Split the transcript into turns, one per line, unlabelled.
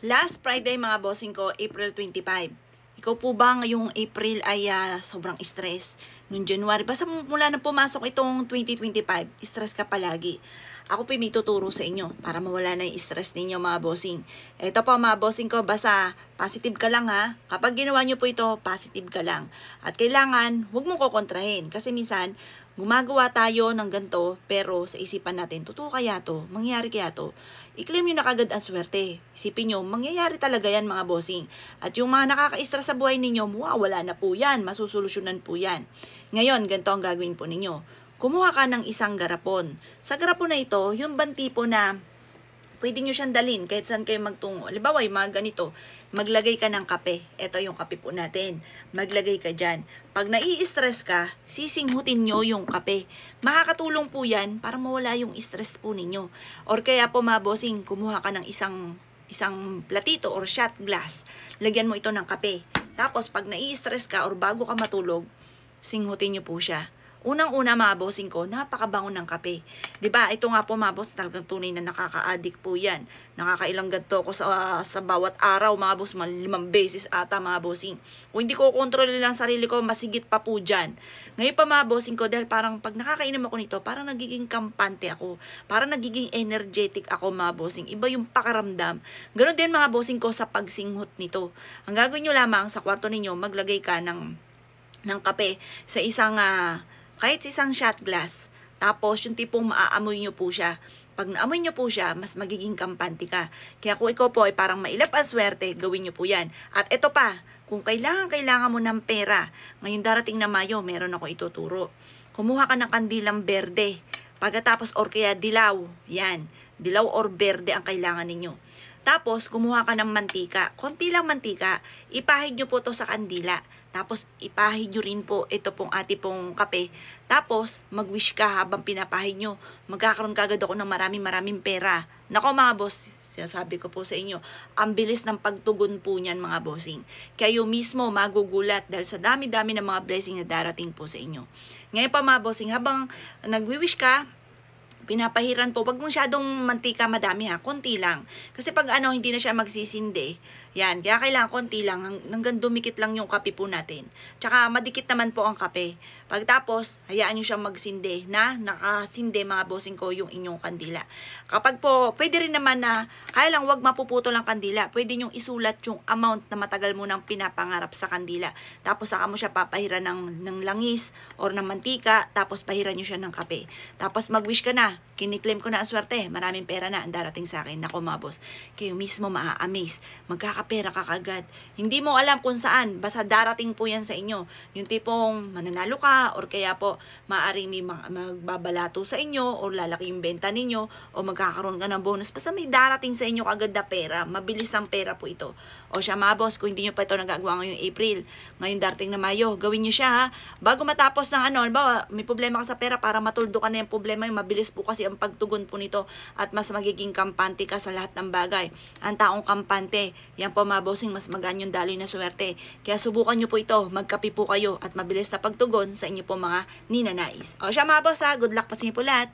Last Friday mga bossing ko, April 25. Ikaw po ba ngayong April ay sobrang stress? Noong January, basta mula na pumasok itong 2025, stress ka palagi. Ako po may tuturo sa inyo para mawala na yung stress ninyo mga bossing. Ito po mga bossing ko, basta positive ka lang ha. Kapag ginawa nyo po ito, positive ka lang. At kailangan, huwag mo kukontrahin. Kasi minsan, gumagawa tayo ng ganito, pero sa isipan natin, totoo kaya to? Mangyayari kaya to? I-claim nyo na kagad ang swerte. Isipin nyo, mangyayari talaga yan mga bossing. At yung mga nakaka-stress sa buhay ninyo, wala na po yan. Masusolusyonan po yan. Ngayon, ganito ang gagawin po ninyo. Kumuha ka ng isang garapon. Sa garapon na ito, yung banti po na pwede nyo siyang dalhin kahit saan kayo magtungo. Halimbawa, yung mga ganito, maglagay ka ng kape. Ito yung kape po natin. Maglagay ka dyan. Pag nai-stress ka, sisinghutin nyo yung kape. Makakatulong po yan para mawala yung stress po ninyo. Or kaya po mga bossing, kumuha ka ng isang platito or shot glass. Lagyan mo ito ng kape. Tapos pag nai-stress ka or bago ka matulog, singhutin nyo po siya. Unang-una mga bossing ko, napakabango ng kape. 'Di ba? Ito nga po mga boss, talagang tunay na nakaka-addict po 'yan. Nakakailang ganto ko sa bawat araw mga boss, 5 beses ata mga bossing. Kung hindi ko kontrol lang sarili ko, masigit pa po diyan. Ngayon pa mga bossing ko, dahil parang pag nakakainom ako nito, parang nagiging kampante ako. Parang nagiging energetic ako mga bossing. Iba yung pakaramdam. Ganon din mga bossing ko sa pagsinghot nito. Ang gagawin niyo lamang sa kwarto ninyo, maglagay ka ng kape sa kahit isang shot glass. Tapos, yung tipong maaamoy nyo po siya. Pag naamoy nyo po siya, mas magiging kampante ka. Kaya kung ikaw po ay parang mailap ang swerte, gawin nyo po yan. At ito pa, kung kailangan mo ng pera, ngayon darating na Mayo, meron ako ituturo. Kumuha ka ng kandilang berde. Pagkatapos, or kaya dilaw. Yan. Dilaw or berde ang kailangan ninyo. Tapos, kumuha ka ng mantika. Konti lang mantika. Ipahid nyo po to sa kandila. Tapos, ipahid nyo rin po ito pong pong kape. Tapos, mag-wish ka habang pinapahid nyo. Magkakaroon kagad ako ng maraming pera. Nako mga boss, sinasabi ko po sa inyo, ang bilis ng pagtugon po niyan mga bossing. Kayo mismo magugulat dahil sa dami-dami ng mga blessing na darating po sa inyo. Ngayon pa mga bossing, habang nag-wish ka, pinapahiran po. Wag masyadong mantika madami ha, konti lang. Kasi pag hindi na siya magsisindi, yan, kaya kailangan konti lang, hanggang dumikit lang yung kape po natin. Tsaka madikit naman po ang kape. Pagtapos, hayaan nyo siyang magsindi na nakasindi mga bossing ko yung inyong kandila. Kapag po, pwede rin naman na, kaya lang wag mapuputol ang kandila. Pwede nyo isulat yung amount na matagal mo nang pinapangarap sa kandila. Tapos saka mo siya papahiran ng langis or ng mantika, tapos pahiran nyo siya ng kape. Tapos mag-wish ka na. Kiniklaim ko na ang swerte, maraming pera na ang darating sa akin. Nako mga boss, kayo mismo maa-amaze. Magkakapera ka kagad. Hindi mo alam kung saan, basta darating po yan sa inyo. Yung tipong mananalo ka, or kaya po maaaring may magbabalato sa inyo, or lalaki yung benta ninyo, o magkakaroon ka ng bonus. Basta may darating sa inyo kagad na pera. Mabilis ang pera po ito. O siya mga boss, kung hindi nyo pa ito nagagawa ngayong April, ngayon darating na Mayo, gawin nyo siya ha. Bago matapos ng halimbawa, may problema ka sa pera, para matuldo ka na yung problema, yung mabilis po kasi ang pagtugon po nito at mas magiging kampante ka sa lahat ng bagay. Ang taong kampante, yan po mga bossing, mas magaan yung daloy na swerte. Kaya subukan nyo po ito, magkape po kayo at mabilis na pagtugon sa inyo po mga ninanais. O siya mga boss ha, good luck pa sa inyo po lahat.